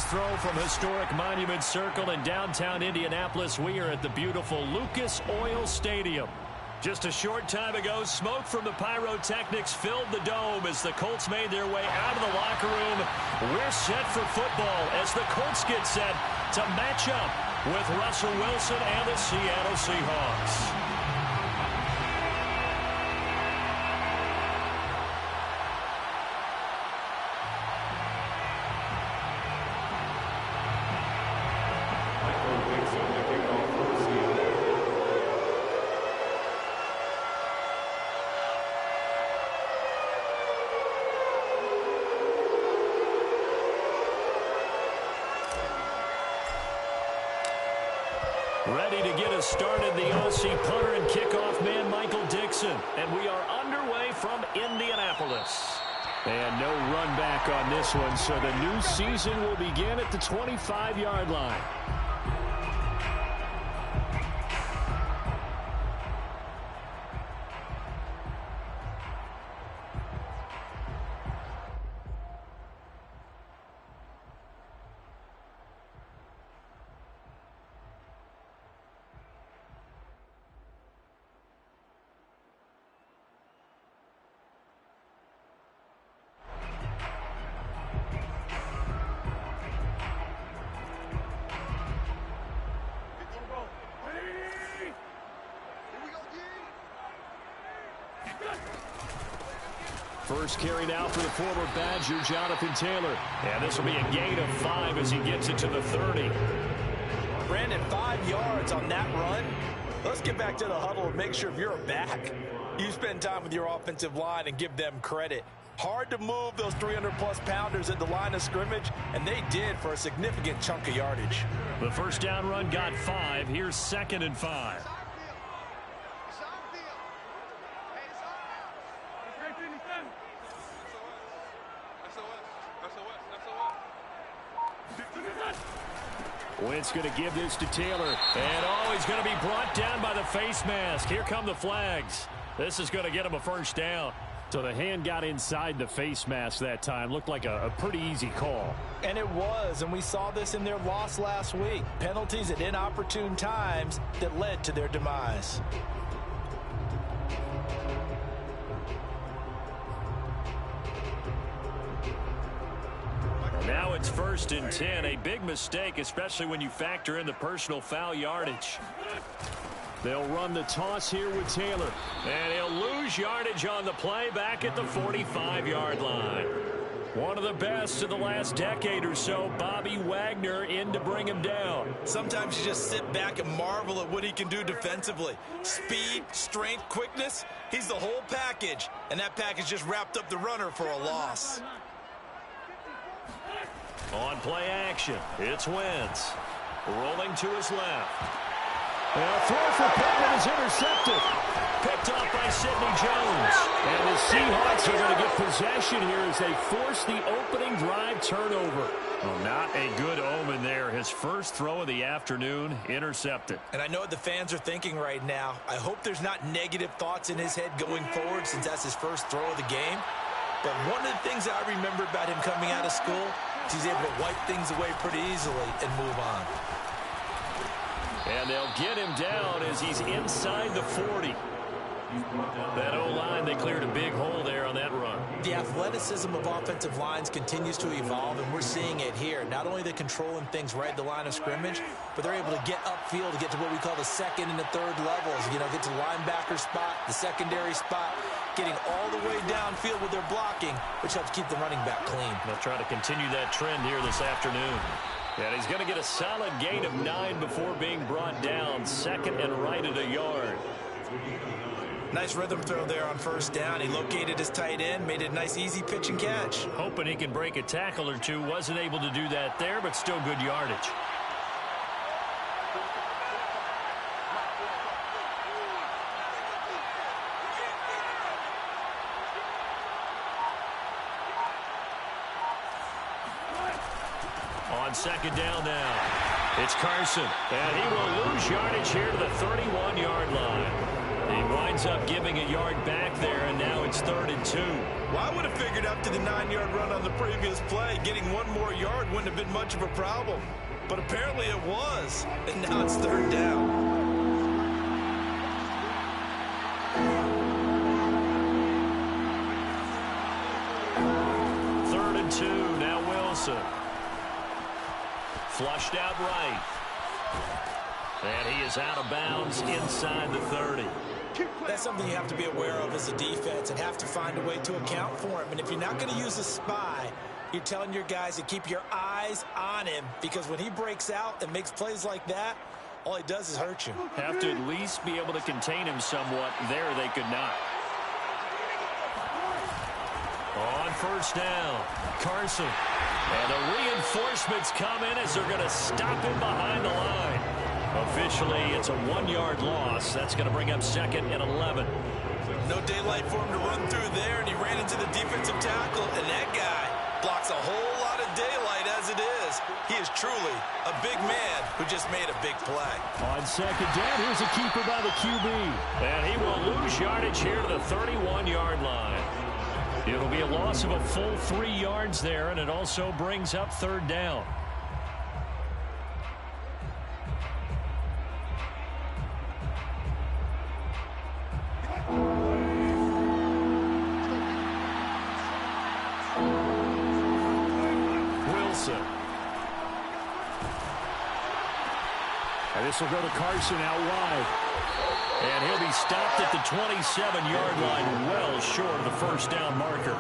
his throw from historic Monument Circle in downtown Indianapolis. We are at the beautiful Lucas Oil Stadium. Just a short time ago, smoke from the pyrotechnics filled the dome as the Colts made their way out of the locker room. We're set for football as the Colts get set to match up with Russell Wilson and the Seattle Seahawks. Ready to get us started, the Aussie punter and kickoff man, Michael Dixon. And we are underway from Indianapolis. And no run back on this one, so the new season will begin at the 25-yard line. First carry now for the former Badger, Jonathan Taylor. And this will be a gain of 5 as he gets it to the 30. Brandon, 5 yards on that run. Let's get back to the huddle and make sure if you're back, you spend time with your offensive line and give them credit. Hard to move those 300-plus pounders at the line of scrimmage, and they did for a significant chunk of yardage. The first down run got 5. Here's 2nd and 5. Wentz going to give this to Taylor. And he's going to be brought down by the face mask. Here come the flags. This is going to get him a first down. So the hand got inside the face mask that time. Looked like a pretty easy call. And it was, and we saw this in their loss last week. Penalties at inopportune times that led to their demise. Now it's 1st and 10, a big mistake, especially when you factor in the personal foul yardage. They'll run the toss here with Taylor, and he'll lose yardage on the play back at the 45-yard line. One of the best of the last decade or so, Bobby Wagner in to bring him down. Sometimes you just sit back and marvel at what he can do defensively. Speed, strength, quickness, he's the whole package, and that package just wrapped up the runner for a loss. On play action, it's Wentz. Rolling to his left. And a throw for Pittman is intercepted. Picked off by Sidney Jones. And the Seahawks are going to get possession here as they force the opening drive turnover. Well, not a good omen there. His first throw of the afternoon intercepted. And I know what the fans are thinking right now. I hope there's not negative thoughts in his head going forward since that's his first throw of the game. But one of the things that I remember about him coming out of school is he's able to wipe things away pretty easily and move on. And they'll get him down as he's inside the 40. That O-line, they cleared a big hole there on that run. The athleticism of offensive lines continues to evolve, and we're seeing it here. Not only they're controlling things right at the line of scrimmage, but they're able to get upfield to get to what we call the second and the third levels. You know, get to the linebacker spot, the secondary spot, getting all the way downfield with their blocking, which helps keep the running back clean. They'll try to continue that trend here this afternoon. And he's going to get a solid gain of 9 before being brought down. 2nd and right at a yard. Nice rhythm throw there on first down. He located his tight end, made it a nice easy pitch and catch. Hoping he can break a tackle or two. Wasn't able to do that there, but still good yardage. On 2nd down now, it's Carson, and he will lose yardage here to the 31-yard line. He winds up giving a yard back there, and now it's 3rd and 2. Well, I would have figured after the 9-yard run on the previous play, getting one more yard wouldn't have been much of a problem. But apparently it was, and now it's 3rd down. Third and 2, now Wilson. Flushed out right. And he is out of bounds inside the 30. That's something you have to be aware of as a defense and have to find a way to account for him. And if you're not going to use a spy, you're telling your guys to keep your eyes on him, because when he breaks out and makes plays like that, all he does is hurt you. Have to at least be able to contain him somewhat. There they could not. On first down, Carson. And the reinforcements come in as they're going to stop him behind the line. Officially, it's a 1-yard loss. That's going to bring up 2nd and 11. No daylight for him to run through there, and he ran into the defensive tackle, and that guy blocks a whole lot of daylight as it is. He is truly a big man who just made a big play. On 2nd down, here's a keeper by the QB. And he will lose yardage here to the 31-yard line. It'll be a loss of a full 3 yards there, and it also brings up 3rd down. Wilson. And this will go to Carson out wide. And he'll be stopped at the 27-yard line, well short of the first down marker.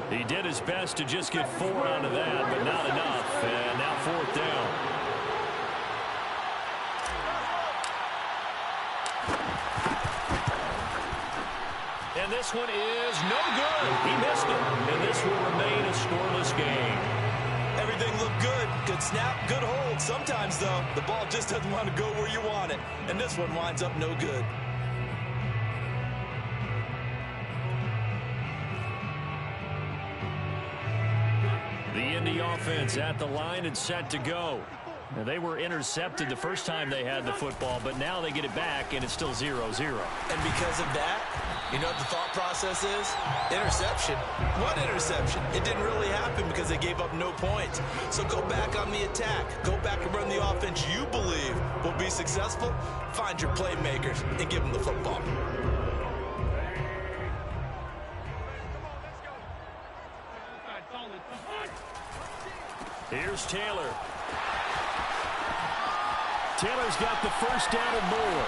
He did his best to just get 4 out of that, but not enough. And now 4th down. And this one is no good. He missed it. And this will remain a scoreless game. Everything looked good. Good snap, good hold. Sometimes, though, the ball just doesn't want to go where you want it. And this one winds up no good. The Indy offense at the line and set to go. Now, they were intercepted the first time they had the football, but now they get it back, and it's still 0-0. And because of that, you know what the thought process is? Interception. What interception? It didn't really happen because they gave up no points. So go back on the attack. Go back and run the offense you believe will be successful. Find your playmakers and give them the football. Here's Taylor. Taylor's got the first down and more.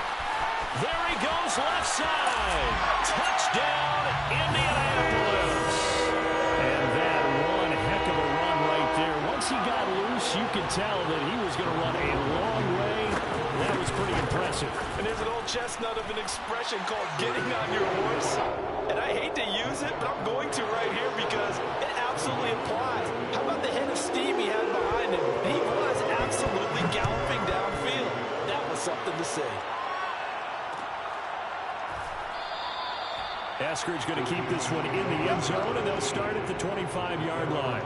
There he goes, left side. Touchdown, Indianapolis. And that one heck of a run right there. Once he got loose, you could tell that he was going to run a long way. That was pretty impressive. And there's an old chestnut of an expression called getting on your horse. And I hate to use it, but I'm going to right here because it absolutely applies. How about the head of steam he had behind him? He was absolutely galloping downfield. That was something to say. Eskridge going to keep this one in the end zone, and they'll start at the 25-yard line.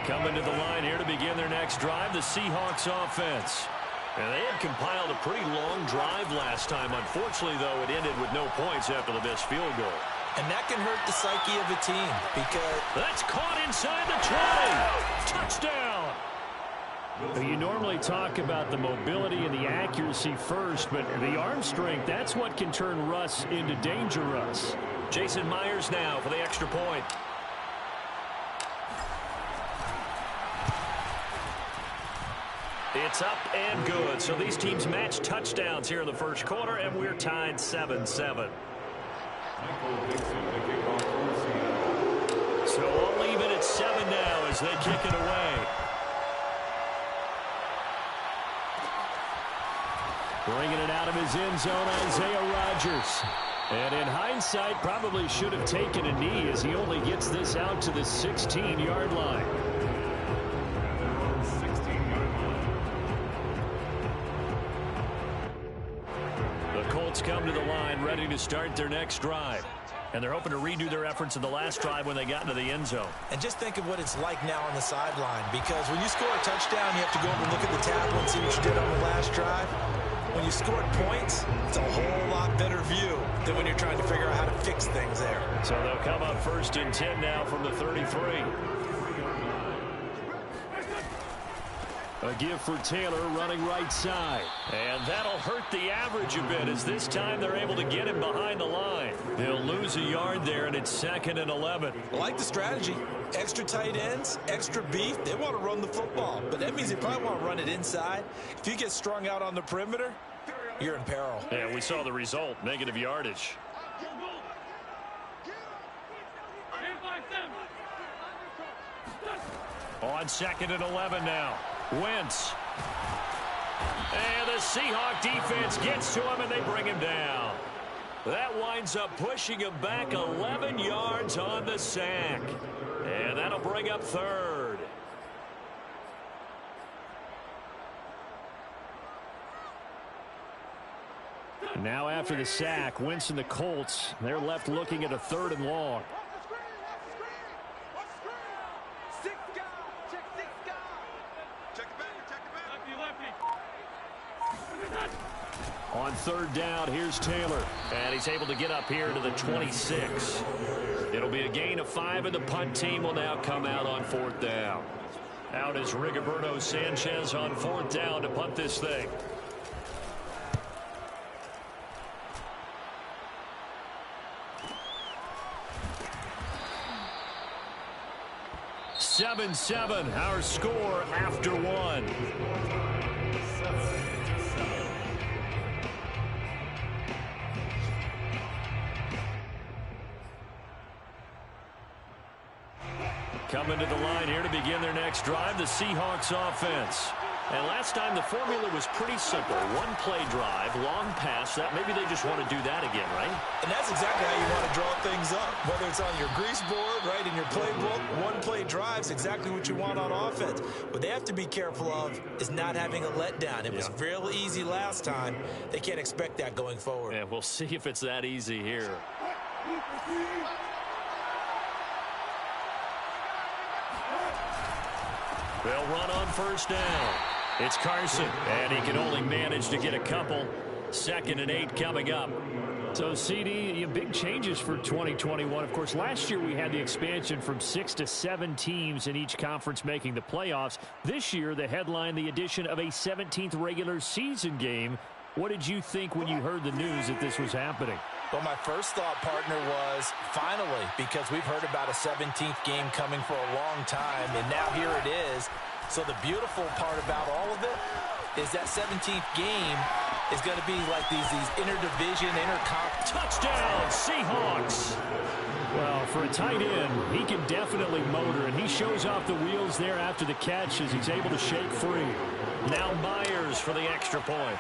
Coming to the line here to begin their next drive, the Seahawks offense. And they had compiled a pretty long drive last time. Unfortunately, though, it ended with no points after the missed field goal. And that can hurt the psyche of a team because... That's caught inside the 20. Touchdown! You normally talk about the mobility and the accuracy first, but the arm strength, that's what can turn Russ into danger Russ. Jason Myers now for the extra point. It's up and good. So these teams match touchdowns here in the first quarter, and we're tied 7-7. So all even at 7 now as they kick it away. Bringing it out of his end zone, Isaiah Rodgers. And in hindsight, probably should have taken a knee as he only gets this out to the 16-yard line. Colts come to the line ready to start their next drive. And they're hoping to redo their efforts in the last drive when they got into the end zone. And just think of what it's like now on the sideline, because when you score a touchdown, you have to go over and look at the tackle and see what you did on the last drive. When you scored points, it's a whole lot better view than when you're trying to figure out how to fix things there. So they'll come up 1st and 10 now from the 33. A give for Taylor running right side. And that'll hurt the average a bit, as this time they're able to get him behind the line. They'll lose a yard there, and it's 2nd and 11. I like the strategy. Extra tight ends, extra beef. They want to run the football, but that means they probably want to run it inside. If you get strung out on the perimeter, you're in peril. And we saw the result, negative yardage. On 2nd and 11 now. Wentz. And the Seahawks defense gets to him, and they bring him down. That winds up pushing him back 11 yards on the sack. And that'll bring up 3rd. Now after the sack, Wentz and the Colts, they're left looking at a 3rd and long. On 3rd down, here's Taylor. And he's able to get up here to the 26. It'll be a gain of 5, and the punt team will now come out on 4th down. Out is Rigoberto Sanchez on 4th down to punt this thing. (7-7) our score after 1. Coming to the line here to begin their next drive, the Seahawks offense. And last time the formula was pretty simple. One play drive, long pass. That maybe they just want to do that again, right? And that's exactly how you want to draw things up. Whether it's on your grease board, right, in your playbook, one play drive's exactly what you want on offense. What they have to be careful of is not having a letdown. It was real easy last time. They can't expect that going forward. Yeah, we'll see if it's that easy here. They'll run on 1st down. It's Carson, and he can only manage to get a couple. 2nd and 8 coming up. So, CD, big changes for 2021. Of course, last year we had the expansion from 6 to 7 teams in each conference making the playoffs. This year, the headline, the addition of a 17th regular season game. What did you think when you heard the news that this was happening? Well, my first thought, partner, was finally, because we've heard about a 17th game coming for a long time, and now here it is. So the beautiful part about all of it is that 17th game is going to be like these interdivision, interconference. Touchdown, Seahawks! Well, for a tight end, he can definitely motor, and he shows off the wheels there after the catch as he's able to shake free. Now Myers for the extra point.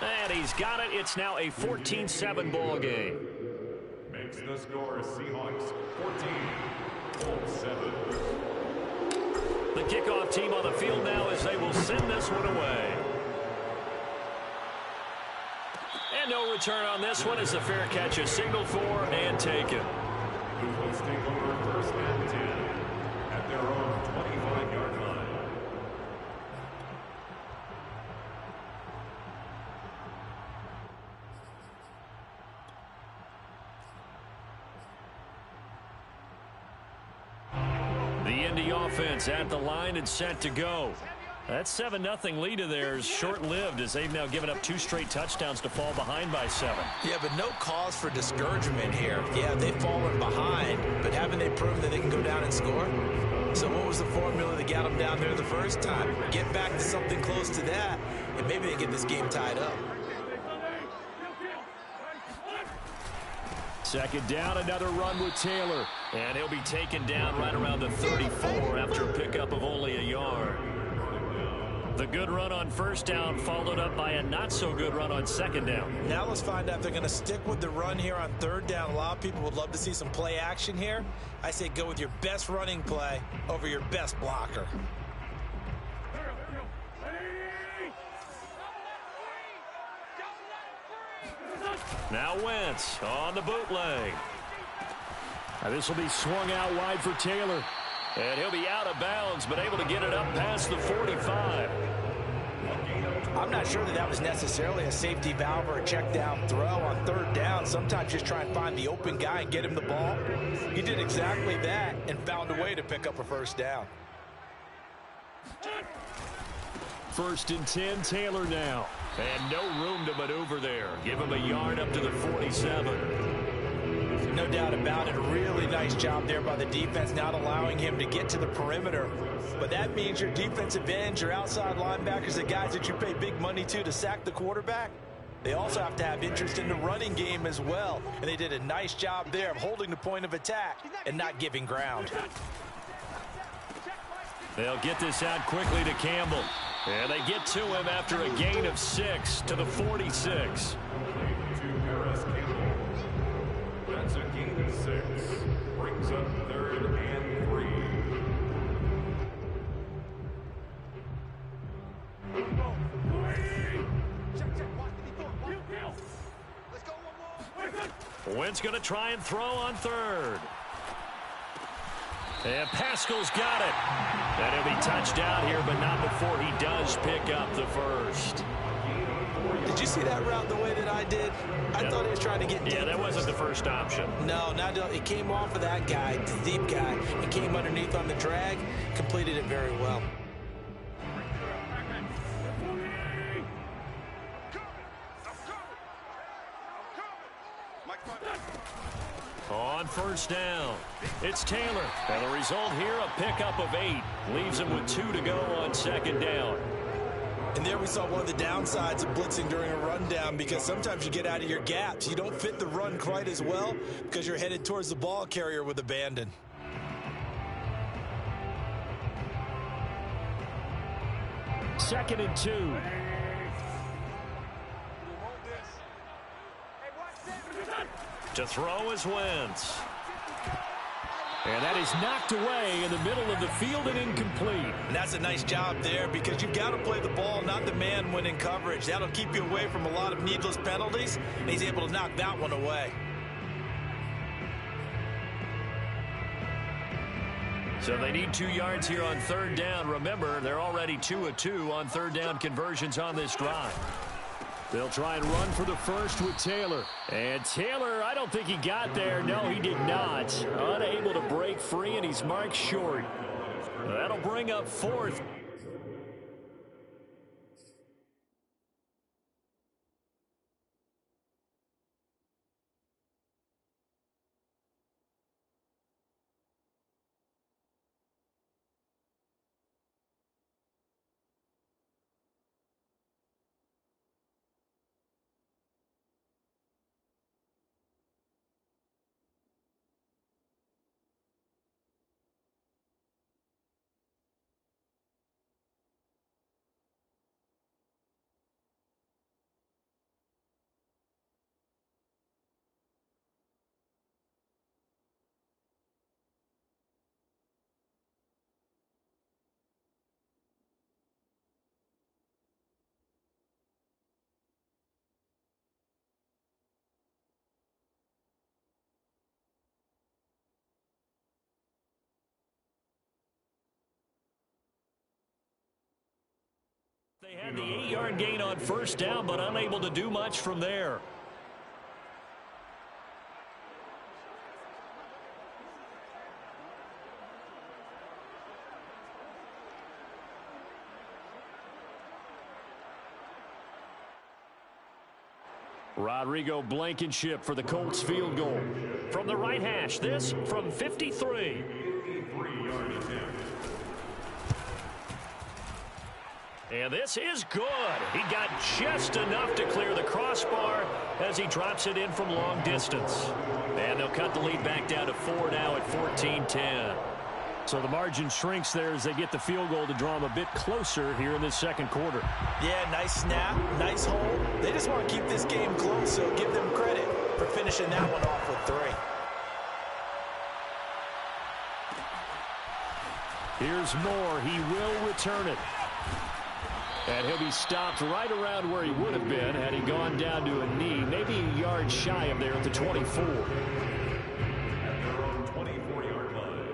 And he's got it. It's now a 14-7 ball game. Makes the score Seahawks 14, Colts 7. The kickoff team on the field now as they will send this one away. And no return on this one as the fair catch is signaled for and taken. The Colts take over 1st and 10 at their own 25-yard line. The Indy offense at the line and set to go. That 7-0 lead of theirs short-lived as they've now given up 2 straight touchdowns to fall behind by 7. Yeah, but no cause for discouragement here. Yeah, they've fallen behind, but haven't they proven that they can go down and score? So what was the formula that got them down there the first time? Get back to something close to that, and maybe they get this game tied up. 2nd down, another run with Taylor. And he'll be taken down right around the 34 after a pickup of only a yard. The good run on 1st down followed up by a not-so-good run on 2nd down. Now let's find out if they're going to stick with the run here on 3rd down. A lot of people would love to see some play action here. I say go with your best running play over your best blocker. Now Wentz on the bootleg. Now this will be swung out wide for Taylor. And he'll be out of bounds, but able to get it up past the 45. I'm not sure that was necessarily a safety valve or a check down throw on third down. Sometimes just try and find the open guy and get him the ball. He did exactly that and found a way to pick up a first down. 1st and 10, Taylor now. And no room to maneuver there. Give him a yard up to the 47. No doubt about it. A really nice job there by the defense, not allowing him to get to the perimeter. But that means your defensive ends, your outside linebackers, the guys that you pay big money to sack the quarterback, they also have to have interest in the running game as well. And they did a nice job there of holding the point of attack and not giving ground. They'll get this out quickly to Campbell. And they get to him after a gain of 6 to the 46. That's a gain of 6. Brings up 3rd and 3. Wentz going to try and throw on 3rd. And Pascal's got it. And he'll be touched out here, but not before he does pick up the 1st. Did you see that route the way that I did? I thought he was trying to get deep. Yeah, that wasn't the first option. No, it came off of that guy, the deep guy, and came underneath on the drag, completed it very well. On 1st down, it's Taylor. And the result here, a pickup of 8. Leaves him with 2 to go on 2nd down. And there we saw one of the downsides of blitzing during a rundown, because sometimes you get out of your gaps. You don't fit the run quite as well because you're headed towards the ball carrier with abandon. Second and 2. To throw is Wentz. And that is knocked away in the middle of the field and incomplete. And that's a nice job there, because you've got to play the ball, not the man when in coverage. That'll keep you away from a lot of needless penalties, and he's able to knock that one away. So they need 2 yards here on 3rd down. Remember, they're already 2 of 2 on 3rd down conversions on this drive. They'll try and run for the 1st with Taylor. And Taylor, I don't think he got there. No, he did not. Unable to break free, and he's marked short. That'll bring up 4th. They had the 8-yard gain on 1st down, but unable to do much from there. Rodrigo Blankenship for the Colts field goal. From the right hash, this from 53. And this is good. He got just enough to clear the crossbar as he drops it in from long distance. And they'll cut the lead back down to 4 now at 14-10. So the margin shrinks there as they get the field goal to draw them a bit closer here in this 2nd quarter. Yeah, nice snap, nice hold. They just want to keep this game close, so give them credit for finishing that one off with 3. Here's Moore. He will return it. And he'll be stopped right around where he would have been had he gone down to a knee, maybe a yard shy of there at the 24. At their own 24-yard line.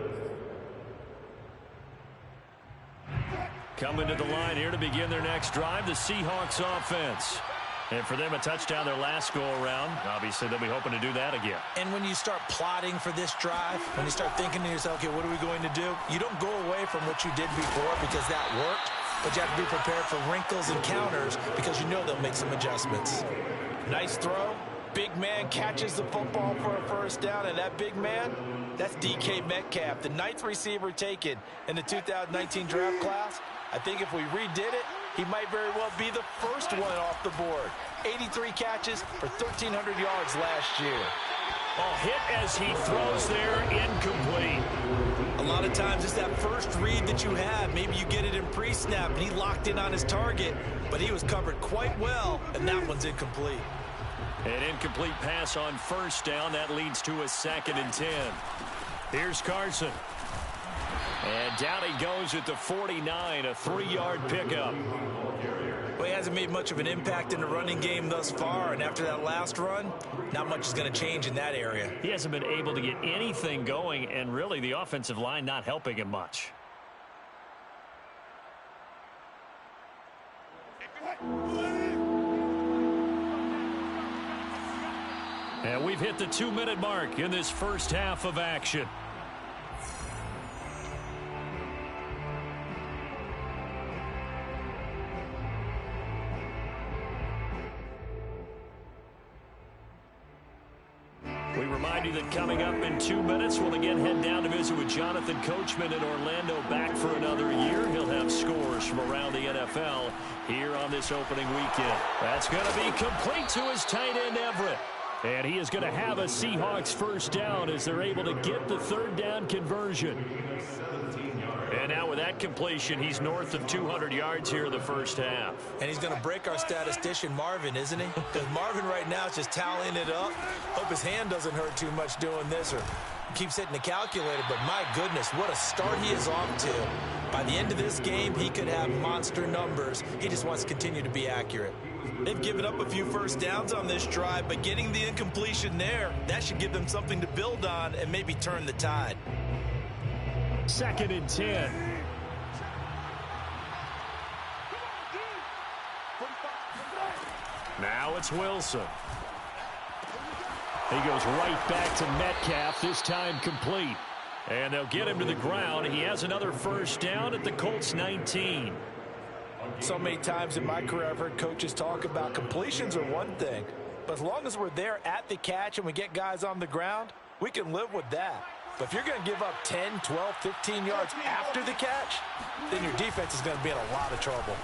Coming to the line here to begin their next drive, the Seahawks offense. And for them, a touchdown their last go-around. Obviously, they'll be hoping to do that again. And when you start plotting for this drive, when you start thinking to yourself, okay, what are we going to do? You don't go away from what you did before because that worked, but you have to be prepared for wrinkles and counters because you know they'll make some adjustments. Nice throw. Big man catches the football for a first down, and that big man, that's DK Metcalf, the 9th receiver taken in the 2019 draft class. I think if we redid it, he might very well be the first one off the board. 83 catches for 1,300 yards last year. Ball hit as he throws there, incomplete. A lot of times it's that first read that you have. Maybe you get it in pre-snap, and he locked in on his target, but he was covered quite well, and that one's incomplete. An incomplete pass on first down. That leads to a 2nd and 10. Here's Carson. And down he goes at the 49, a 3-yard pickup. Well, he hasn't made much of an impact in the running game thus far, and after that last run, not much is going to change in that area. He hasn't been able to get anything going, and really the offensive line not helping him much. And we've hit the 2-minute mark in this first half of action. We remind you that coming up in 2 minutes, we'll again head down to visit with Jonathan Coachman in Orlando, back for another year. He'll have scores from around the NFL here on this opening weekend. That's going to be complete to his tight end, Everett. And he is going to have a Seahawks first down as they're able to get the 3rd down conversion. And now with that completion, he's north of 200 yards here in the first half. And he's going to break our statistician, Marvin, isn't he? Because Marvin right now is just tallying it up. Hope his hand doesn't hurt too much doing this or keeps hitting the calculator. But my goodness, what a start he is off to. By the end of this game, he could have monster numbers. He just wants to continue to be accurate. They've given up a few first downs on this drive, but getting the incompletion there, that should give them something to build on and maybe turn the tide. 2nd and 10. Now it's Wilson. He goes right back to Metcalf, this time complete. And they'll get him to the ground. He has another first down at the Colts 19. So many times in my career I've heard coaches talk about completions are one thing, but as long as we're there at the catch and we get guys on the ground, we can live with that. But if you're going to give up 10, 12, 15 yards after the catch, then your defense is going to be in a lot of trouble.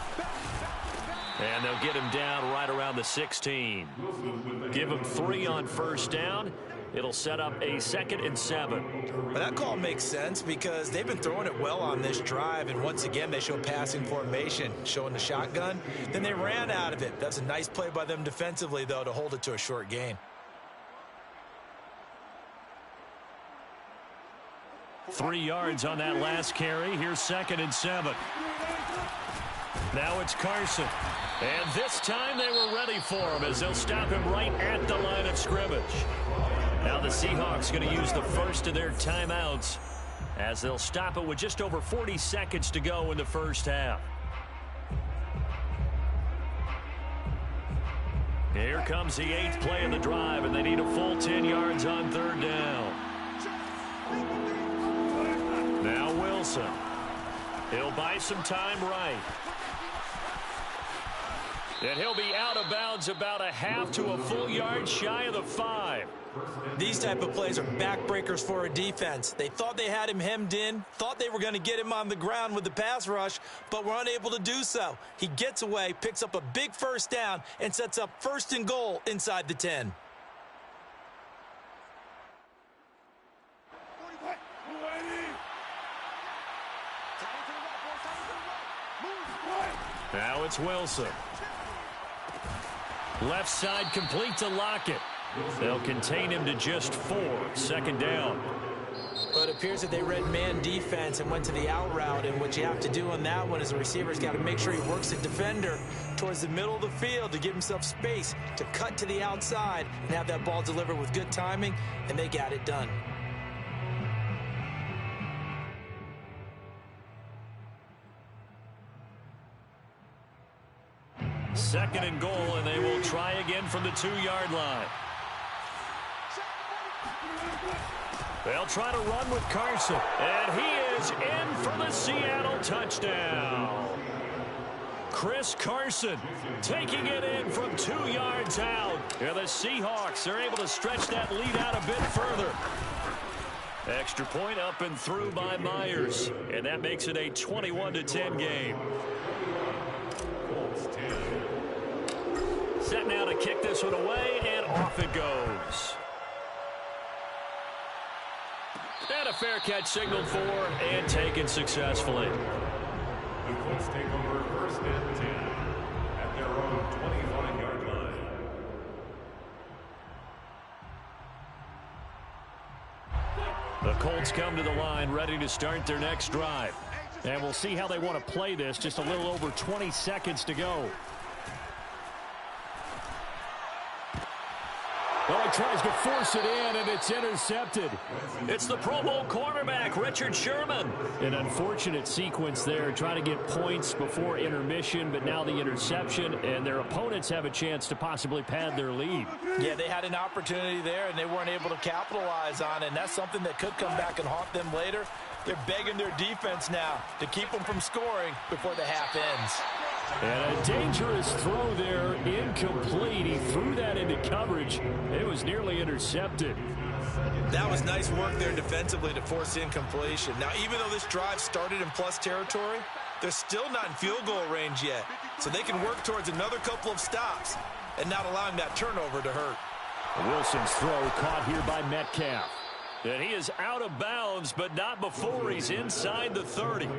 And they'll get him down right around the 16. Give him 3 on first down. It'll set up a 2nd and 7. But that call makes sense because they've been throwing it well on this drive, and once again they show passing formation, showing the shotgun. Then they ran out of it. That's a nice play by them defensively, though, to hold it to a short gain. Three yards on that last carry. Here's 2nd and 7. Now it's Carson. And this time they were ready for him as they'll stop him right at the line of scrimmage. Now the Seahawks going to use the first of their timeouts as they'll stop it with just over 40 seconds to go in the first half. Here comes the 8th play of the drive, and they need a full 10 yards on 3rd down. Now Wilson. He'll buy some time right. And he'll be out of bounds about a half to a full yard shy of the 5. These type of plays are backbreakers for a defense. They thought they had him hemmed in, thought they were going to get him on the ground with the pass rush, but were unable to do so. He gets away, picks up a big first down, and sets up 1st and goal inside the 10. Now it's Wilson. Left side complete to Lockett. They'll contain him to just 4. 2nd down. Well, Well, it appears that they read man defense and went to the out route, and what you have to do on that one is the receiver's got to make sure he works the defender towards the middle of the field to give himself space to cut to the outside and have that ball delivered with good timing, and they got it done. Second and goal, and they will try again from the 2-yard line. They'll try to run with Carson, and he is in for the Seattle touchdown. Chris Carson taking it in from 2 yards out. And the Seahawks are able to stretch that lead out a bit further. Extra point up and through by Myers, and that makes it a 21-10 game. Set now to kick this one away, and off it goes. And a fair catch signaled for and taken successfully. The Colts take over first and 10 at their own 25-yard line. The Colts come to the line ready to start their next drive. And we'll see how they want to play this. Just a little over 20 seconds to go. Well, he tries to force it in, and it's intercepted. It's the Pro Bowl cornerback, Richard Sherman. An unfortunate sequence there, trying to get points before intermission, but now the interception, and their opponents have a chance to possibly pad their lead. Yeah, they had an opportunity there, and they weren't able to capitalize on it, and that's something that could come back and haunt them later. They're begging their defense now to keep them from scoring before the half ends. And a dangerous throw there, incomplete. He threw that into coverage. It was nearly intercepted. That was nice work there defensively to force incompletion. Now, even though this drive started in plus territory, they're still not in field goal range yet. So they can work towards another couple of stops and not allowing that turnover to hurt. Wilson's throw caught here by Metcalf. And he is out of bounds, but not before he's inside the 30.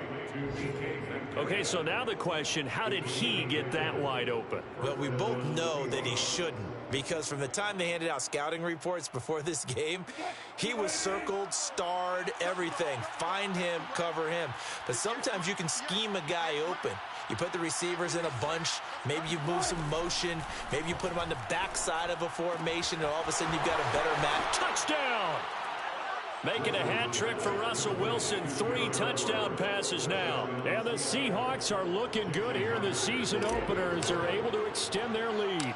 Okay, so now the question, how did he get that wide open? Well, we both know that he shouldn't, because from the time they handed out scouting reports before this game, he was circled, starred, everything. Find him, cover him. But sometimes you can scheme a guy open. You put the receivers in a bunch, maybe you move some motion, maybe you put them on the backside of a formation, and all of a sudden you've got a better match. Touchdown! Making a hat trick for Russell Wilson. 3 touchdown passes now. And the Seahawks are looking good here in the season opener as they're able to extend their lead.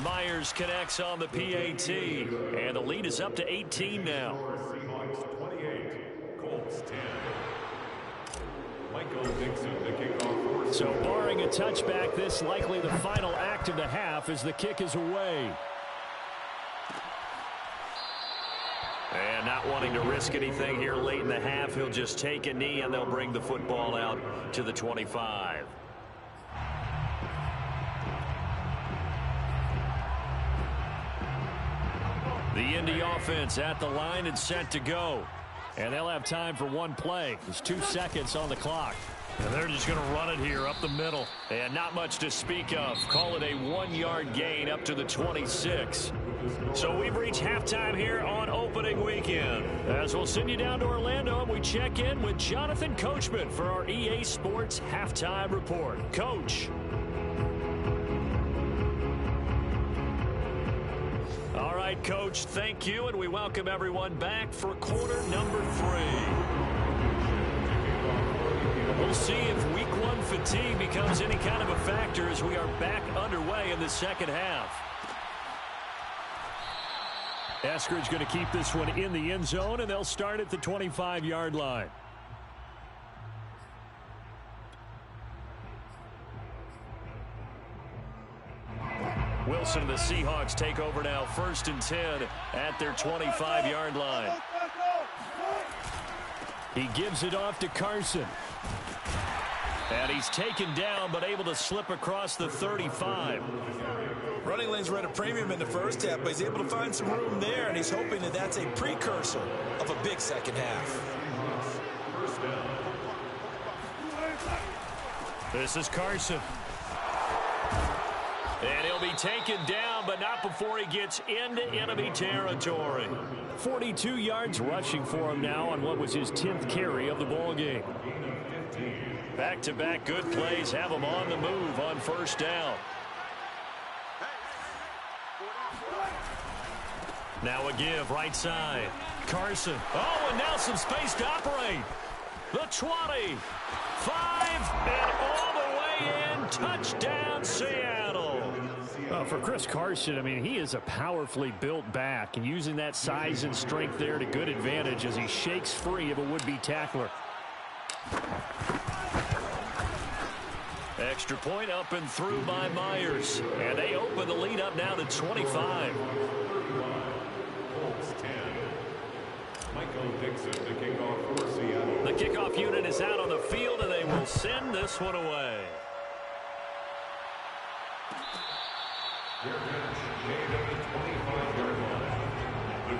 Myers connects on the PAT. And the lead is up to 18 now. Seahawks 28, Colts 10. Michael Dixon, the kickoff. So barring a touchback, this likely the final act of the half as the kick is away. And not wanting to risk anything here late in the half, he'll just take a knee and they'll bring the football out to the 25. The Indy offense at the line and set to go. And they'll have time for one play. There's 2 seconds on the clock. And they're just going to run it here up the middle. And not much to speak of. Call it a 1-yard gain up to the 26. So we've reached halftime here on opening weekend. As we'll send you down to Orlando and we check in with Jonathan Coachman for our EA Sports Halftime Report. Coach. All right, Coach, thank you. And we welcome everyone back for quarter number 3. We'll see if week 1 fatigue becomes any kind of a factor as we are back underway in the second half. Eskridge going to keep this one in the end zone, and they'll start at the 25-yard line. Wilson and the Seahawks take over now, 1st and 10 at their 25-yard line. He gives it off to Carson. And he's taken down, but able to slip across the 35. Running lanes were at a premium in the first half, but he's able to find some room there, and he's hoping that that's a precursor of a big second half. This is Carson. And he'll be taken down, but not before he gets into enemy territory. 42 yards rushing for him now on what was his 10th carry of the ball game. Back-to-back good plays have him on the move on first down. Now a give right side. Carson. Oh, and now some space to operate. The 20. 5, and all the way in. Touchdown, Seattle. For Chris Carson, I mean, he is a powerfully built back, and using that size and strength there to good advantage as he shakes free of a would-be tackler. Extra point up and through by Myers. And they open the lead up now to 25. The kickoff unit is out on the field, and they will send this one away. The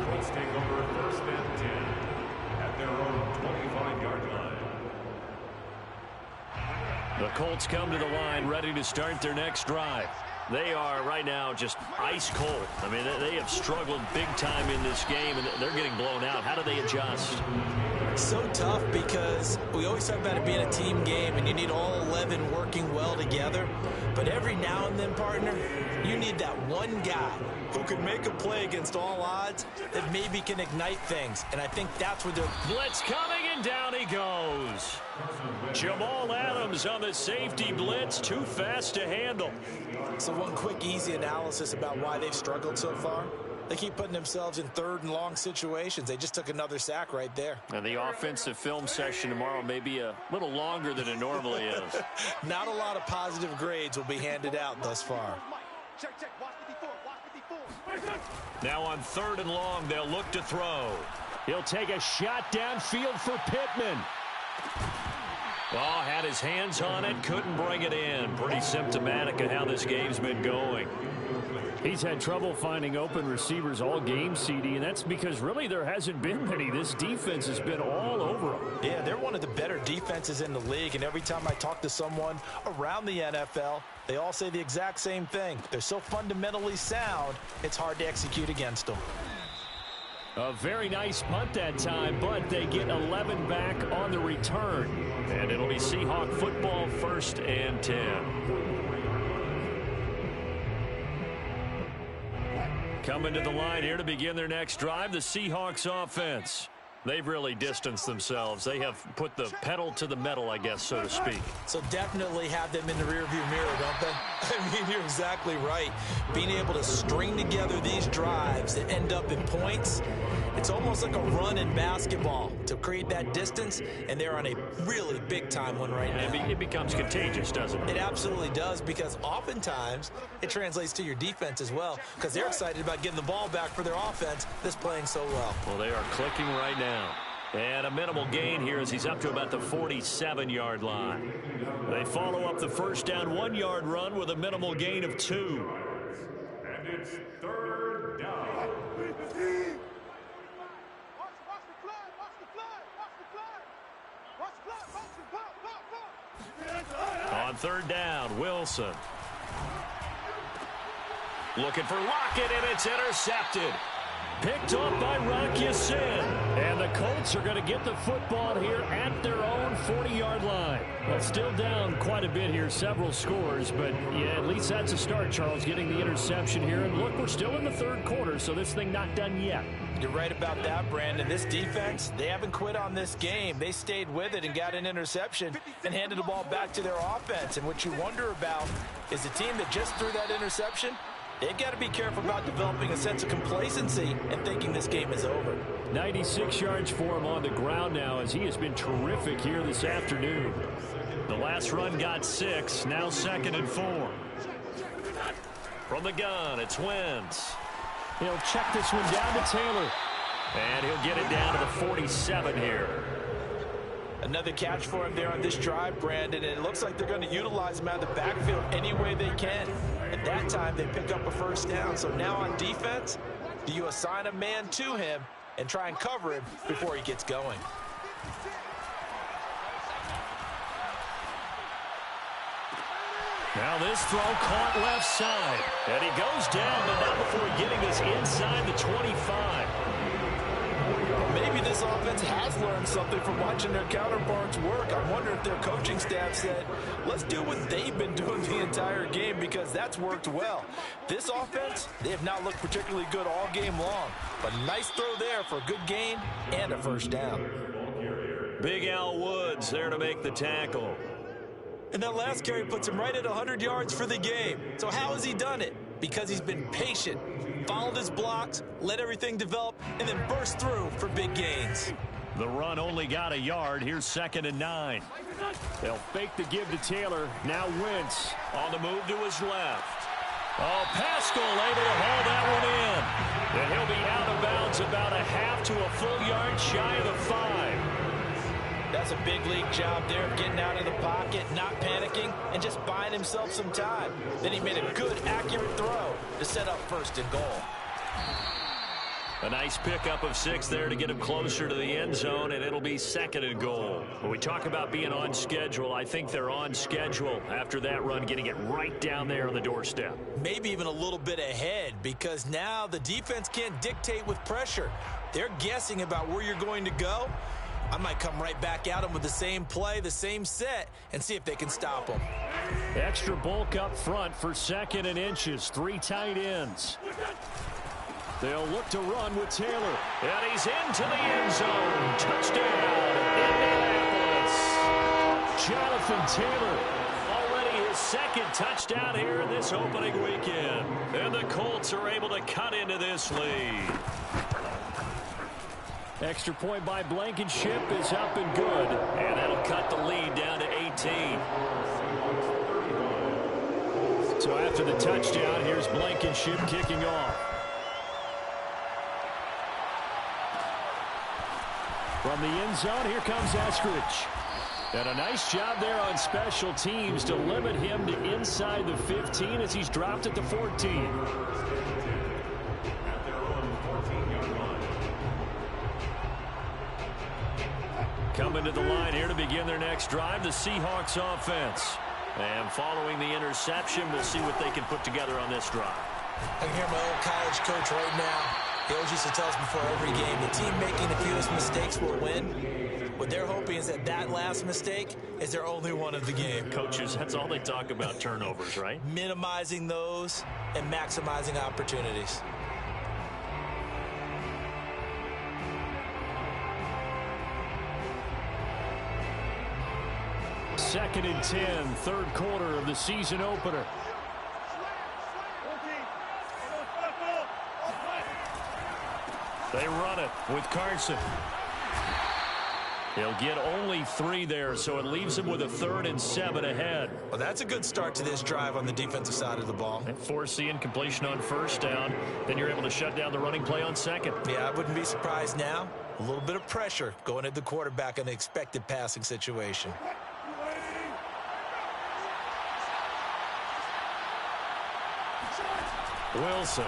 Colts take over first and 10 at their own 25-yard line. The Colts come to the line ready to start their next drive. They are right now just ice cold. I mean, they have struggled big time in this game, and they're getting blown out. How do they adjust? So tough because we always talk about it being a team game, and you need all 11 working well together. But every now and then, partner, you need that one guy who can make a play against all odds that maybe can ignite things. And I think that's where they're... Blitz coming, and down he goes. Jamal Adams on the safety blitz, too fast to handle. So one quick, easy analysis about why they've struggled so far. They keep putting themselves in third and long situations. They just took another sack right there. And the offensive film session tomorrow may be a little longer than it normally is. Not a lot of positive grades will be handed out thus far. Now on third and long, they'll look to throw. He'll take a shot downfield for Pittman. Well, had his hands on it, couldn't bring it in. Pretty symptomatic of how this game's been going. He's had trouble finding open receivers all game, CD, and that's because really there hasn't been many. This defense has been all over him. Yeah, they're one of the better defenses in the league, and every time I talk to someone around the NFL, they all say the exact same thing. They're so fundamentally sound, it's hard to execute against them. A very nice punt that time, but they get 11 back on the return. And it'll be Seahawk football, 1st and 10. Coming to the line here to begin their next drive, the Seahawks offense. They've really distanced themselves. They have put the pedal to the metal, I guess, so to speak. So definitely have them in the rearview mirror, don't they? I mean, you're exactly right. Being able to string together these drives that end up in points, it's almost like a run in basketball to create that distance, and they're on a really big-time one right now. It becomes contagious, doesn't it? It absolutely does, because oftentimes it translates to your defense as well, because they're excited about getting the ball back for their offense that's playing so well. Well, they are clicking right now. And a minimal gain here as he's up to about the 47-yard line. They follow up the first down 1-yard run with a minimal gain of 2. And it's third down. On third down, Wilson. Looking for Lockett, and it's intercepted. Picked up by Rock Ya-Sin. And the Colts are going to get the football here at their own 40-yard line. Well, still down quite a bit here, several scores, but yeah, at least that's a start, Charles, getting the interception here. And look, we're still in the third quarter, so this thing not done yet. You're right about that, Brandon. This defense, they haven't quit on this game. They stayed with it and got an interception and handed the ball back to their offense. And what you wonder about is the team that just threw that interception, they've got to be careful about developing a sense of complacency and thinking this game is over. 96 yards for him on the ground now as he has been terrific here this afternoon. The last run got 6, now 2nd and 4. From the gun, it's Wentz. He'll check this one down to Taylor. And he'll get it down to the 47 here. Another catch for him there on this drive, Brandon, and it looks like they're going to utilize him out of the backfield any way they can. At that time, they pick up a first down. So now on defense, do you assign a man to him and try and cover him before he gets going? Now this throw caught left side. And he goes down, but not before getting us inside the 25. Maybe this offense has learned something from watching their counterparts work. I wonder if their coaching staff said, let's do what they've been doing the entire game, because that's worked well. This offense, they have not looked particularly good all game long. But nice throw there for a good gain and a first down. Big Al Woods there to make the tackle. And that last carry puts him right at 100 yards for the game. So how has he done it? Because he's been patient, followed his blocks, let everything develop, and then burst through for big gains. The run only got a yard. Here's 2nd and 9. They'll fake the give to Taylor. Now Wentz On the move to his left. Oh, Pascal able to haul that one in. And he'll be out of bounds about a half to a full yard shy of the 5. That's a big league job there of getting out of the pocket, not panicking, and just buying himself some time. Then he made a good, accurate throw to set up 1st and goal. A nice pickup of 6 there to get him closer to the end zone, and it'll be 2nd and goal. When we talk about being on schedule, I think they're on schedule after that run, getting it right down there on the doorstep. Maybe even a little bit ahead, because now the defense can't dictate with pressure. They're guessing about where you're going to go. I might come right back at them with the same play, the same set, and see if they can stop them. extra bulk up front for 2nd and inches. 3 tight ends. They'll look to run with Taylor. And he's into the end zone. Touchdown, Indianapolis. Jonathan Taylor. Already his 2nd touchdown here in this opening weekend. And the Colts are able to cut into this lead. Extra point by Blankenship is up and good. And that'll cut the lead down to 18. So after the touchdown, here's Blankenship kicking off. From the end zone, here comes Eskridge. And a nice job there on special teams to limit him to inside the 15 as he's dropped at the 14. Coming to the line here to begin their next drive, the Seahawks offense. And following the interception, we'll see what they can put together on this drive. I can hear my old college coach right now. He always used to tell us before every game, the team making the fewest mistakes will win. What they're hoping is that that last mistake is their only one of the game. Coaches, that's all they talk about, turnovers, right? Minimizing those and maximizing opportunities. Second and 10, 3rd quarter of the season opener. They run it with Carson. He'll get only 3 there, so it leaves him with a 3rd and 7 ahead. Well, that's a good start to this drive on the defensive side of the ball. And force the incompletion on 1st down. Then you're able to shut down the running play on 2nd. Yeah, I wouldn't be surprised now. A little bit of pressure going at the quarterback in an expected passing situation. Wilson.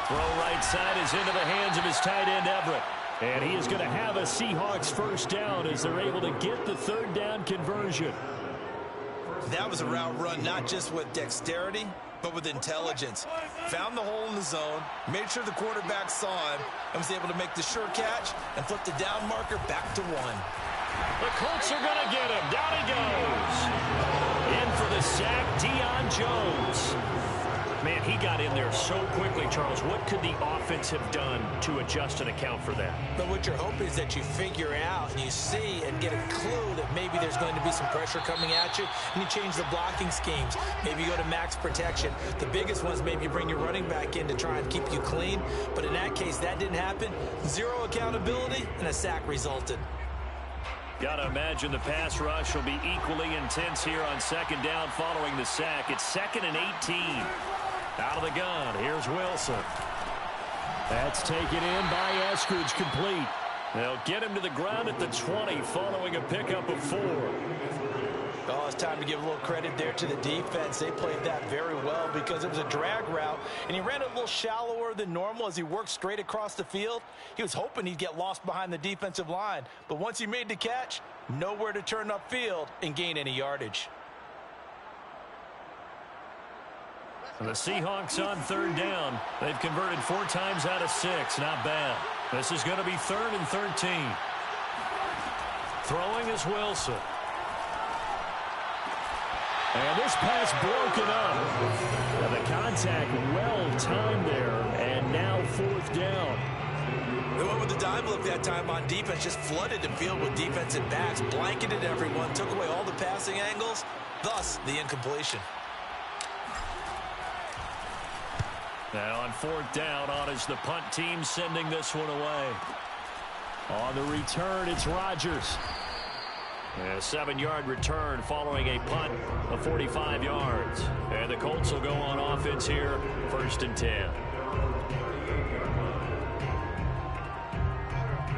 Throw right side is into the hands of his tight end, Everett. And he is going to have a Seahawks 1st down as they're able to get the 3rd down conversion. That was a route run not just with dexterity, but with intelligence. Found the hole in the zone, made sure the quarterback saw him, and was able to make the sure catch and flip the down marker back to 1. The Colts are going to get him. Down he goes. In for the sack, Deion Jones. Man, he got in there so quickly, Charles. What could the offense have done to adjust and account for that? But what you're hoping is that you figure out and you see and get a clue that maybe there's going to be some pressure coming at you, and you change the blocking schemes. Maybe you go to max protection. The biggest ones, maybe you bring your running back in to try and keep you clean. But in that case, that didn't happen. 0 accountability, and a sack resulted. Got to imagine the pass rush will be equally intense here on 2nd down following the sack. It's 2nd and 18. Out of the gun, here's Wilson. That's taken in by Eskridge, complete. They'll get him to the ground at the 20 following a pickup of 4. Oh, it's time to give a little credit there to the defense. They played that very well because it was a drag route, and he ran it a little shallower than normal as he worked straight across the field. He was hoping he'd get lost behind the defensive line, but once he made the catch, nowhere to turn upfield and gain any yardage. The Seahawks on third down. They've converted 4 times out of 6. Not bad. This is going to be 3rd and 13. Throwing is Wilson. And this pass broken up. And the contact well timed there. And now 4th down. They went with the dive look that time on defense, just flooded the field with defensive backs, blanketed everyone, took away all the passing angles, thus the incompletion. Now on 4th down, on is the punt team sending this one away. On the return, it's Rodgers. A 7-yard return following a punt of 45 yards. And the Colts will go on offense here, 1st and 10.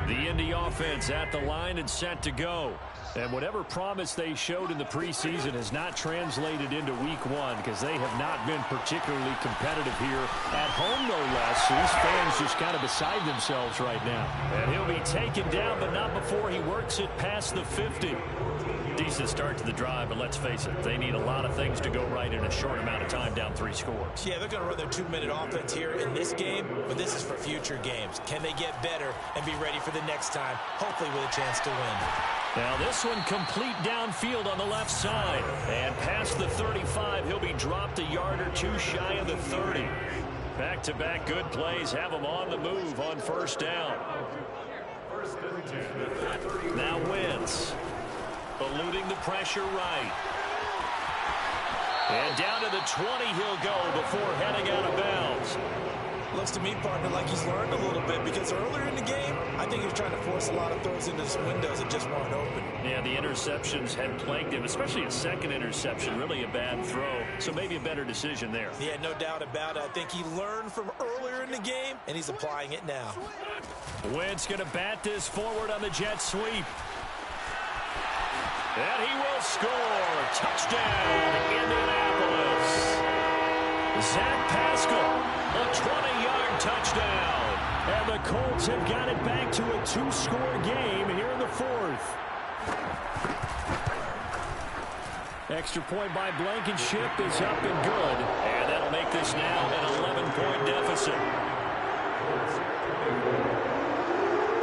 The Indy offense at the line and set to go. And whatever promise they showed in the preseason has not translated into week 1 because they have not been particularly competitive here at home, no less. So these fans just kind of beside themselves right now. And he'll be taken down, but not before he works it past the 50. Decent start to the drive, but let's face it, they need a lot of things to go right in a short amount of time, down 3 scores. Yeah, they're going to run their 2-minute offense here in this game, but this is for future games. Can they get better and be ready for the next time, hopefully with a chance to win? Now this one complete downfield on the left side. And past the 35, he'll be dropped a yard or 2 shy of the 30. Back-to-back good plays have him on the move on 1st down. Now Wentz, eluding the pressure right. And down to the 20 he'll go before heading out of bounds. Looks to me, partner, like he's learned a little bit because earlier in the game, I think he was trying to force a lot of throws into his windows that just weren't open. Yeah, the interceptions had plagued him, especially a second interception, really a bad throw. So maybe a better decision there. Yeah, no doubt about it. I think he learned from earlier in the game, and he's applying it now. Wentz going to bat this forward on the jet sweep. And he will score. Touchdown, Indianapolis. Zach Pascal, a 20-yard touchdown. And the Colts have got it back to a 2-score game here in the 4th. Extra point by Blankenship is up and good. And that'll make this now an 11-point deficit.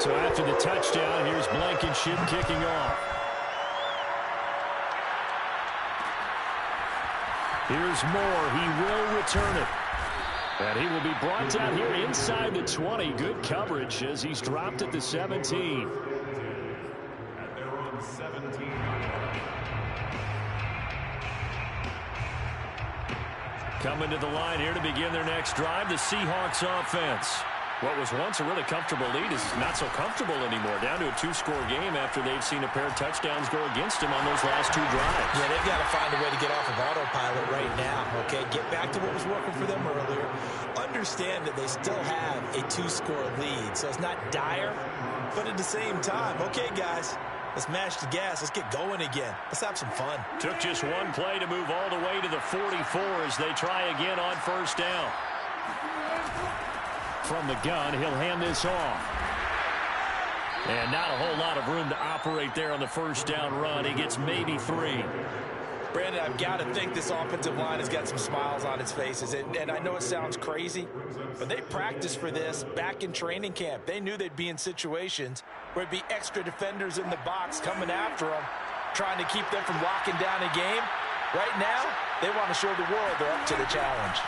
So after the touchdown, here's Blankenship kicking off. Here's Moore. He will return it. And he will be brought down here inside the 20. Good coverage as he's dropped at the 17. At their own 17. Coming to the line here to begin their next drive, the Seahawks offense. What was once a really comfortable lead is not so comfortable anymore. Down to a 2-score game after they've seen a pair of touchdowns go against them on those last 2 drives. Yeah, they've got to find a way to get off of autopilot right now, okay? Get back to what was working for them earlier. Understand that they still have a 2-score lead, so it's not dire, but at the same time, okay, guys, let's mash the gas. Let's get going again. Let's have some fun. Took just one play to move all the way to the 44 as they try again on 1st down. From the gun, he'll hand this off. And not a whole lot of room to operate there on the 1st down run. He gets maybe 3. Brandon, I've got to think this offensive line has got some smiles on its faces. And I know it sounds crazy, but they practiced for this back in training camp. They knew they'd be in situations where it'd be extra defenders in the box coming after them, trying to keep them from locking down a game. Right now, they want to show the world they're up to the challenge.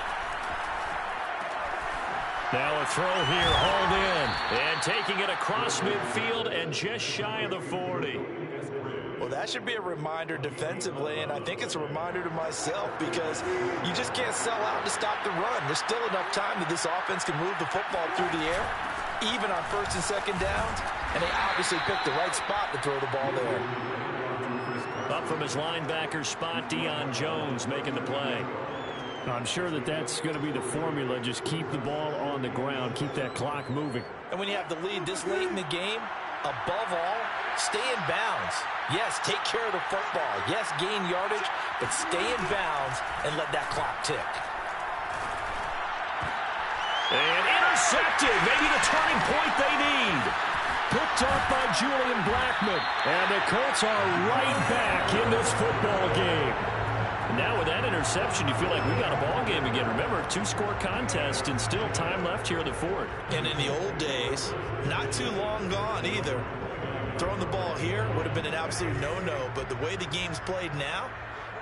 Now a throw here, hauled in, and taking it across midfield and just shy of the 40. Well, that should be a reminder defensively, and I think it's a reminder to myself because you just can't sell out to stop the run. There's still enough time that this offense can move the football through the air, even on 1st and 2nd downs, and they obviously picked the right spot to throw the ball there. Up from his linebacker spot, Deion Jones making the play. I'm sure that that's going to be the formula. Just keep the ball on the ground. Keep that clock moving. And when you have the lead this late in the game, above all, Stay in bounds. Yes, take care of the football. Yes, gain yardage, but stay in bounds and let that clock tick. And intercepted. Maybe the turning point they need. Picked up by Julian Blackman. And the Colts are right back in this football game. Now with that interception, you feel like we got a ball game again. Remember, 2-score contest and still time left here in the fourth. And in the old days, not too long gone either, throwing the ball here would have been an absolute no-no. But the way the game's played now,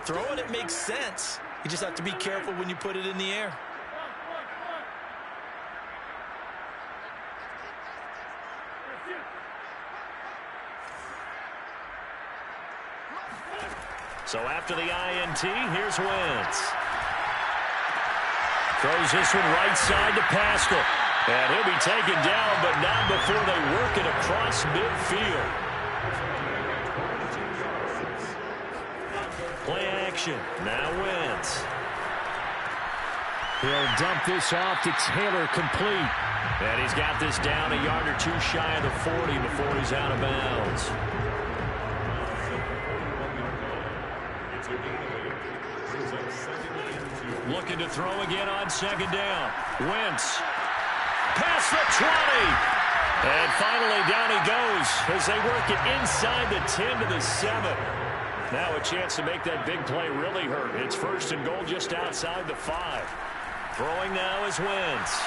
throwing it makes sense. You just have to be careful when you put it in the air. So after the INT, here's Wentz. Throws this one right side to Pascal. And he'll be taken down, but not before they work it across midfield. Play action. Now Wentz. He'll dump this off to Taylor, complete. And he's got this down a yard or two shy of the 40 before he's out of bounds. Looking to throw again on second down. Wentz. Past the 20. And finally down he goes as they work it inside the 10 to the 7. Now a chance to make that big play really hurt. It's 1st and goal just outside the 5. Throwing now is Wentz.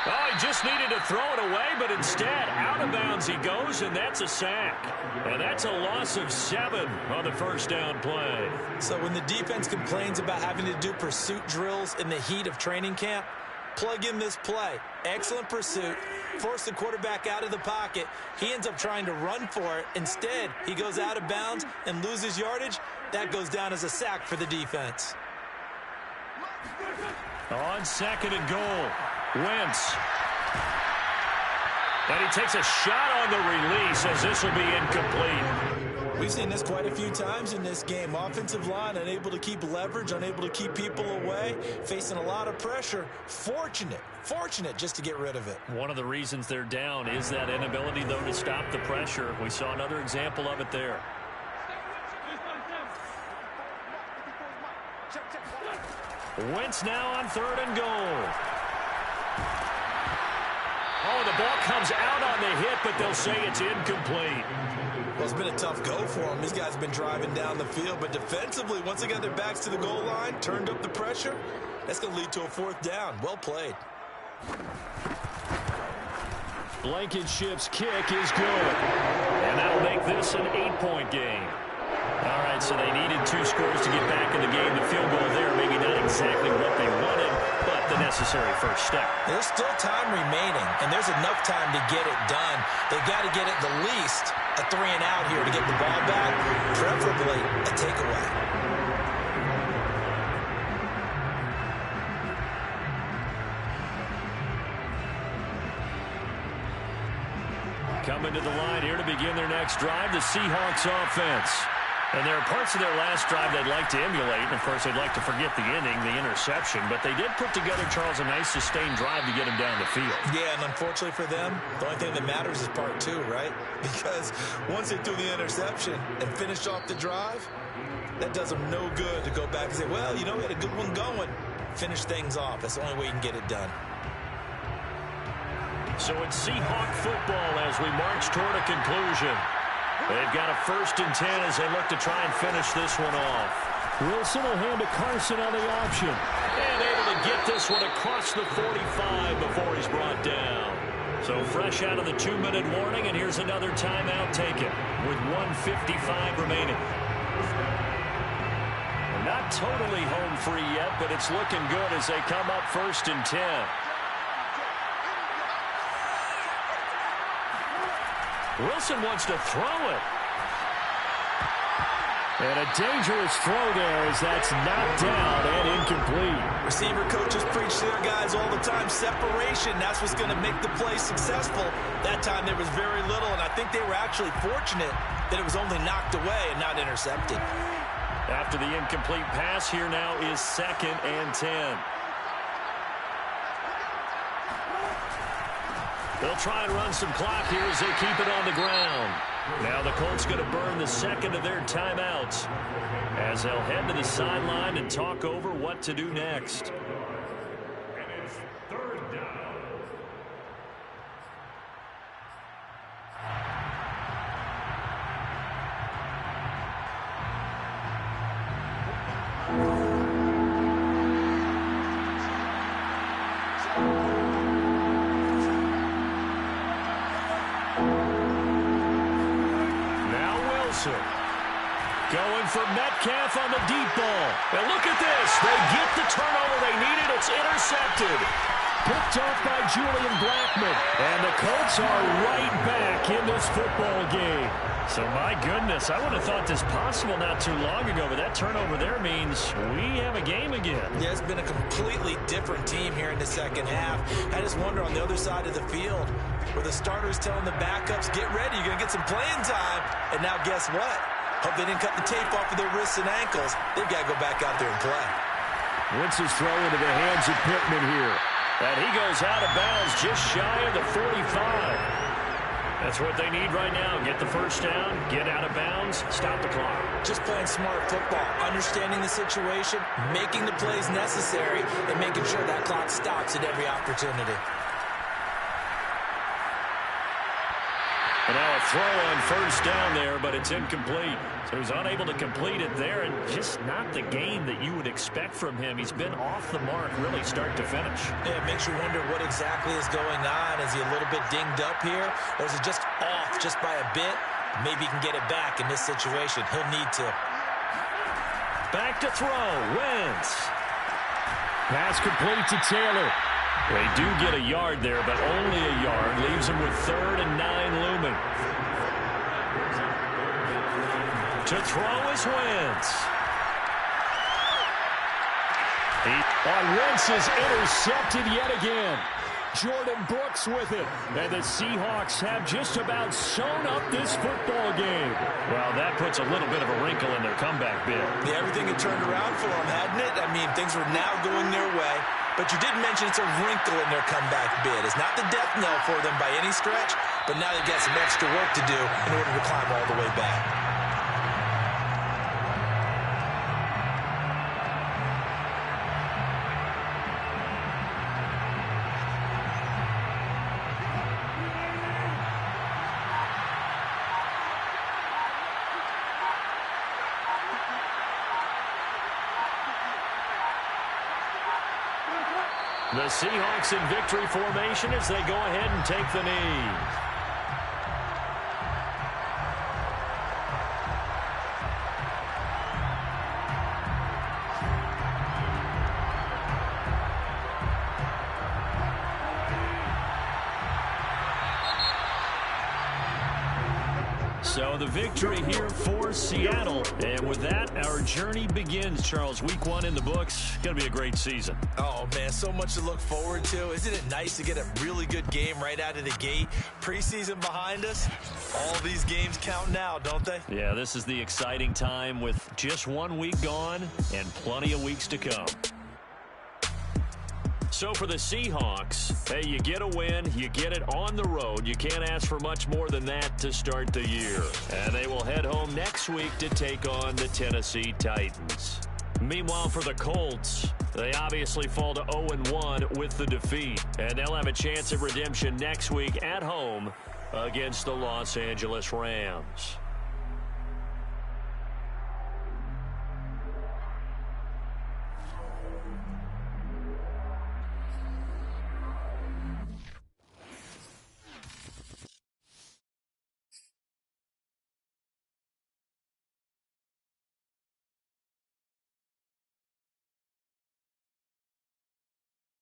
Oh, he just needed to throw it away, but instead, out of bounds he goes, and that's a sack. And that's a loss of 7 on the first down play. So when the defense complains about having to do pursuit drills in the heat of training camp, plug in this play. Excellent pursuit. Force the quarterback out of the pocket. He ends up trying to run for it. Instead, he goes out of bounds and loses yardage. That goes down as a sack for the defense. On 2nd and goal. Wentz. And he takes a shot on the release as this will be incomplete. We've seen this quite a few times in this game. Offensive line unable to keep leverage, unable to keep people away, facing a lot of pressure. Fortunate just to get rid of it. One of the reasons they're down is that inability, though, to stop the pressure. We saw another example of it there. Wentz now on 3rd and goal. Oh, the ball comes out on the hit, but they'll say it's incomplete. Well, it's been a tough go for them. These guys have been driving down the field, but defensively, once they got their backs to the goal line, turned up the pressure, that's going to lead to a 4th down. Well played. Blankenship's kick is good. And that'll make this an 8-point game. All right, so they needed 2 scores to get back in the game. The field goal there, maybe not exactly what they wanted, but the necessary first step. There's still time remaining, and there's enough time to get it done. They've got to get at the least a 3 and out here to get the ball back, preferably a takeaway. Coming to the line here to begin their next drive, the Seahawks offense. And there are parts of their last drive they'd like to emulate. And, of course, they'd like to forget the inning, the interception. But they did put together, Charles, a nice sustained drive to get him down the field. Yeah, and unfortunately for them, the only thing that matters is part 2, right? Because once they threw the interception and finished off the drive, that does them no good to go back and say, well, you know, we had a good one going. Finish things off. That's the only way you can get it done. So it's Seahawk football as we march toward a conclusion. They've got a 1st and 10 as they look to try and finish this one off. Wilson will hand to Carson on the option. And able to get this one across the 45 before he's brought down. So fresh out of the 2-minute warning, and here's another timeout taken with 1:55 remaining. Not totally home free yet, but it's looking good as they come up 1st and 10. Wilson wants to throw it. And a dangerous throw there as that's knocked down and incomplete. Receiver coaches preach to their guys all the time. Separation, that's what's going to make the play successful. That time there was very little, and I think they were actually fortunate that it was only knocked away and not intercepted. After the incomplete pass, here now is 2nd and 10. They'll try and run some clock here as they keep it on the ground. Now the Colts going to burn the second of their timeouts as they'll head to the sideline and talk over what to do next. And it's third down. Going for Metcalf on the deep ball. And look at this. They get the turnover they needed. It's intercepted. Picked off by Julian Blackman. And the Colts are right back in this football game. So, my goodness, I would have thought this possible not too long ago, but that turnover there means we have a game again. Yeah, it's been a completely different team here in the second half. I just wonder on the other side of the field where the starters telling the backups, get ready, you're going to get some playing time. And now guess what? Hope they didn't cut the tape off of their wrists and ankles. They've got to go back out there and play. Wentz's throw into the hands of Pittman here. And he goes out of bounds just shy of the 45. That's what they need right now. Get the first down, get out of bounds, stop the clock. Just playing smart football, understanding the situation, making the plays necessary, and making sure that clock stops at every opportunity. And now a throw on first down there, but it's incomplete. So he's unable to complete it there, and just not the game that you would expect from him. He's been off the mark really start to finish. Yeah, it makes you wonder what exactly is going on. Is he a little bit dinged up here, or is it just off just by a bit? Maybe he can get it back in this situation. He'll need to. Back to throw. Wentz. Pass complete to Taylor. They do get a yard there, but only a yard. Leaves them with 3rd and 9 looming. To throw is Wentz. Wentz is intercepted yet again. Jordan Brooks with it. And the Seahawks have just about sewn up this football game. Well, that puts a little bit of a wrinkle in their comeback bid. Yeah, everything had turned around for them, hadn't it? I mean, things were now going their way. But you did mention it's a wrinkle in their comeback bid. It's not the death knell for them by any stretch, but now they've got some extra work to do in order to climb all the way back. The Seahawks in victory formation as they go ahead and take the knee. So the victory here for Seattle. And with that, our journey begins, Charles. Week 1 in the books. Going to be a great season. Oh, man, so much to look forward to. Isn't it nice to get a really good game right out of the gate? Preseason behind us. All these games count now, don't they? Yeah, this is the exciting time with just 1 week gone and plenty of weeks to come. So for the Seahawks, hey, you get a win, you get it on the road. You can't ask for much more than that to start the year. And they will head home next week to take on the Tennessee Titans. Meanwhile, for the Colts, they obviously fall to 0-1 with the defeat. And they'll have a chance at redemption next week at home against the Los Angeles Rams.